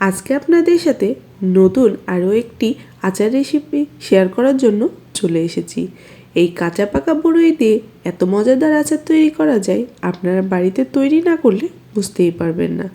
আজকে আপনাদের সাথে নতুন আরও একটি আচার রেসিপি শেয়ার করার জন্য চলে এসেছি। এই কাঁচা পাকা বড়ই দিয়ে এত মজাদার আচার তৈরি করা যায়, আপনারা বাড়িতে তৈরি না করলে বুঝতেই পারবেন না।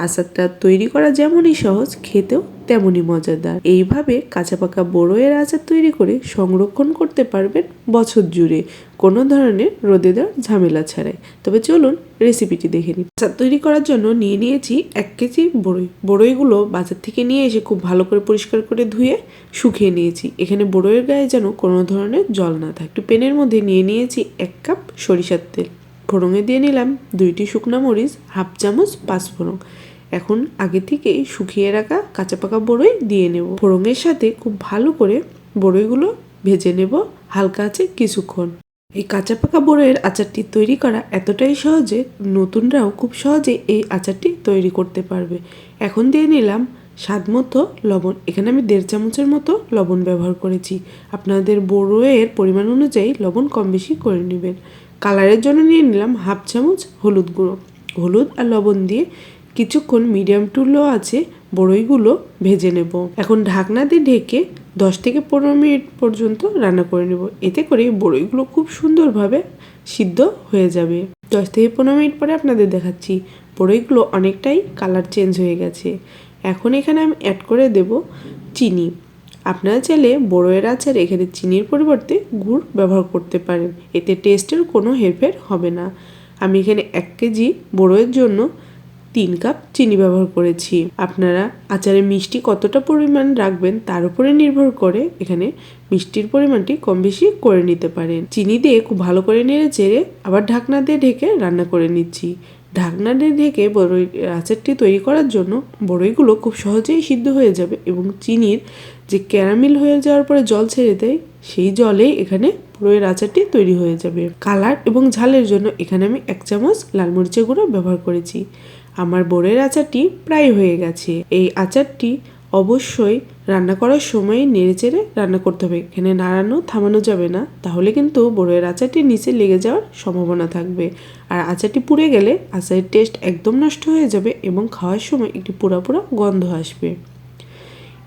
আচারটা তৈরি করা যেমনই সহজ, খেতেও তেমনই মজাদার। এইভাবে কাঁচা পাকা বড়ইয়ের আচার তৈরি করে সংরক্ষণ করতে পারবেন বছর জুড়ে, কোনো ধরনের রোদে দেওয়ার ঝামেলা ছাড়াই। তবে চলুন রেসিপিটি দেখে নিই। আচার তৈরি করার জন্য নিয়ে নিয়েছি 1 কেজি বড়ই। বড়ইগুলো বাজার থেকে নিয়ে এসে খুব ভালো করে পরিষ্কার করে ধুয়ে শুকিয়ে নিয়েছি। এখানে বড়ইয়ের গায়ে যেন কোনো ধরনের জল না থাকে। একটু প্যানের মধ্যে নিয়ে নিয়েছি 1 কাপ সরিষার তেল। ফোড়নে দিয়ে নিলাম 2টি শুকনো মরিচ, হাফ চামচ পাঁচফোড়ন। এখন আগে থেকেই শুকিয়ে রাখা কাঁচা পাকা বড়ই দিয়ে নেব। ফোড়নের সাথে খুব ভালো করে বড়ইগুলো ভেজে নেব হালকা আছে কিছুক্ষণ। এই কাঁচা পাকা বড়ইয়ের আচারটি তৈরি করা এতটাই সহজে নতুনরাও খুব সহজে এই আচারটি তৈরি করতে পারবে। এখন দিয়ে নিলাম স্বাদ মতো লবণ। এখানে আমি 1.5 চামচের মতো লবণ ব্যবহার করেছি। আপনাদের বড়ইয়ের পরিমাণ অনুযায়ী লবণ কম বেশি করে নেবেন। কালারের জন্য নিয়ে নিলাম হাফ চামচ হলুদ গুঁড়ো। হলুদ আর লবণ দিয়ে কিছুক্ষণ মিডিয়াম টু লো আছে বড়ইগুলো ভেজে নেব। এখন ঢাকনা দিয়ে ঢেকে 10 থেকে 15 মিনিট পর্যন্ত রান্না করে নেব। এতে করে বড়ইগুলো খুব সুন্দরভাবে সিদ্ধ হয়ে যাবে। 10 থেকে 15 মিনিট পরে আপনাদের দেখাচ্ছি বড়ইগুলো অনেকটাই কালার চেঞ্জ হয়ে গেছে। এখন এখানে আমি অ্যাড করে দেব চিনি। আপনারা চাইলে বড়ইয়ের আচারে এখানে চিনির পরিবর্তে গুড় ব্যবহার করতে পারেন, এতে টেস্টের কোনো হেরফের হবে না। আমি এখানে 1 কেজি বড়ইয়ের জন্য 3 কাপ চিনি ব্যবহার করেছি। আপনারা আচারে মিষ্টি কতটা পরিমাণ রাখবেন তার উপরে নির্ভর করে এখানে মিষ্টির পরিমাণটি কম বেশি করে নিতে পারেন। চিনি দিয়ে খুব ভালো করে নেড়ে চেড়ে আবার ঢাকনা দিয়ে ঢেকে রান্না করে নিচ্ছি। ঢাকনা দিয়ে ঢেকে বড়ই আচারটি তৈরি করার জন্য বড়ইগুলো খুব সহজেই সিদ্ধ হয়ে যাবে এবং চিনির যে ক্যারামেল হয়ে যাওয়ার পরে জল ছেড়ে দেয়, সেই জলেই এখানে বড়ইয়ের আচারটি তৈরি হয়ে যাবে। কালার এবং ঝালের জন্য এখানে আমি 1 চামচ লাল মরিচের গুঁড়ো ব্যবহার করেছি। আমার বড়ইয়ের আচারটি প্রায় হয়ে গেছে। এই আচারটি অবশ্যই রান্না করার সময় নেড়েচেড়ে রান্না করতে হবে। এখানে নাড়ানো থামানো যাবে না, তাহলে কিন্তু বড়ইয়ের আচারটি নিচে লেগে যাওয়ার সম্ভাবনা থাকবে। আর আচারটি পুড়ে গেলে আচারের টেস্ট একদম নষ্ট হয়ে যাবে এবং খাওয়ার সময় একটি পোড়া পোড়া গন্ধ আসবে।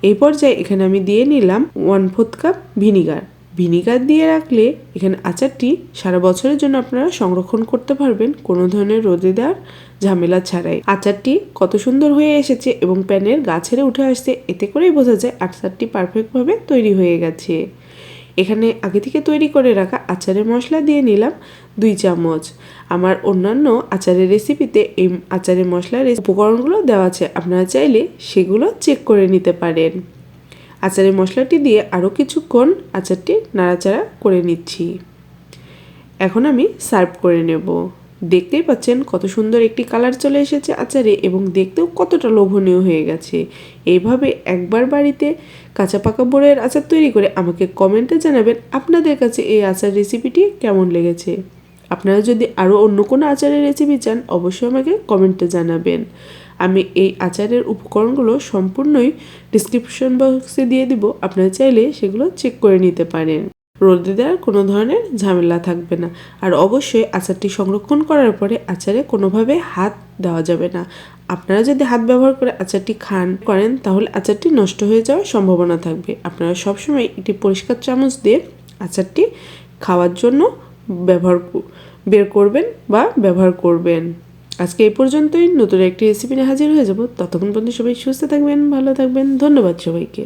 এই পর্যায়ে এখানে আমি দিয়ে নিলাম 1/4 কাপ ভিনিগার। ভিনিগার দিয়ে রাখলে এখানে আচারটি সারা বছরের জন্য আপনারা সংরক্ষণ করতে পারবেন, কোনো ধরনের রোদে দেওয়ার ঝামেলা ছাড়াই। আচারটি কত সুন্দর হয়ে এসেছে এবং প্যানের গা ছেড়ে উঠে আসছে, এতে করেই বোঝা যায় আচারটি পারফেক্টভাবে তৈরি হয়ে গেছে। এখানে আগে থেকে তৈরি করে রাখা আচারের মশলা দিয়ে নিলাম 2 চামচ। আমার অন্যান্য আচারের রেসিপিতে এই আচারের মশলার উপকরণগুলো দেওয়া আছে, আপনারা চাইলে সেগুলো চেক করে নিতে পারেন। আচারের মশলাটি দিয়ে আরও কিছুক্ষণ আচারটি নাড়াচাড়া করে নিচ্ছি। এখন আমি সার্ভ করে নেব। দেখতেই পাচ্ছেন কত সুন্দর একটি কালার চলে এসেছে আচারে এবং দেখতেও কতটা লোভনীয় হয়ে গেছে। এইভাবে একবার বাড়িতে কাঁচা পাকা বড়ইয়ের আচার তৈরি করে আমাকে কমেন্টে জানাবেন আপনাদের কাছে এই আচার রেসিপিটি কেমন লেগেছে। আপনারা যদি আরও অন্য কোনো আচারের রেসিপি চান অবশ্যই আমাকে কমেন্টে জানাবেন। আমি এই আচারের উপকরণগুলো সম্পূর্ণই ডিসক্রিপশন বক্সে দিয়ে দিব, আপনারা চাইলে সেগুলো চেক করে নিতে পারেন। রোদে দেওয়ার কোনো ধরনের ঝামেলা থাকবে না। আর অবশ্যই আচারটি সংরক্ষণ করার পরে আচারে কোনোভাবে হাত দেওয়া যাবে না। আপনারা যদি হাত ব্যবহার করে আচারটি করেন তাহলে আচারটি নষ্ট হয়ে যাওয়ার সম্ভাবনা থাকবে। আপনারা সবসময় একটি পরিষ্কার চামচ দিয়ে আচারটি খাওয়ার জন্য বের করবেন বা ব্যবহার করবেন। আজকে এই পর্যন্তই। নতুন একটি রেসিপি নিয়ে হাজির হয়ে যাব। ততক্ষণ পর্যন্ত সবাই সুস্থ থাকবেন, ভালো থাকবেন। ধন্যবাদ সবাইকে।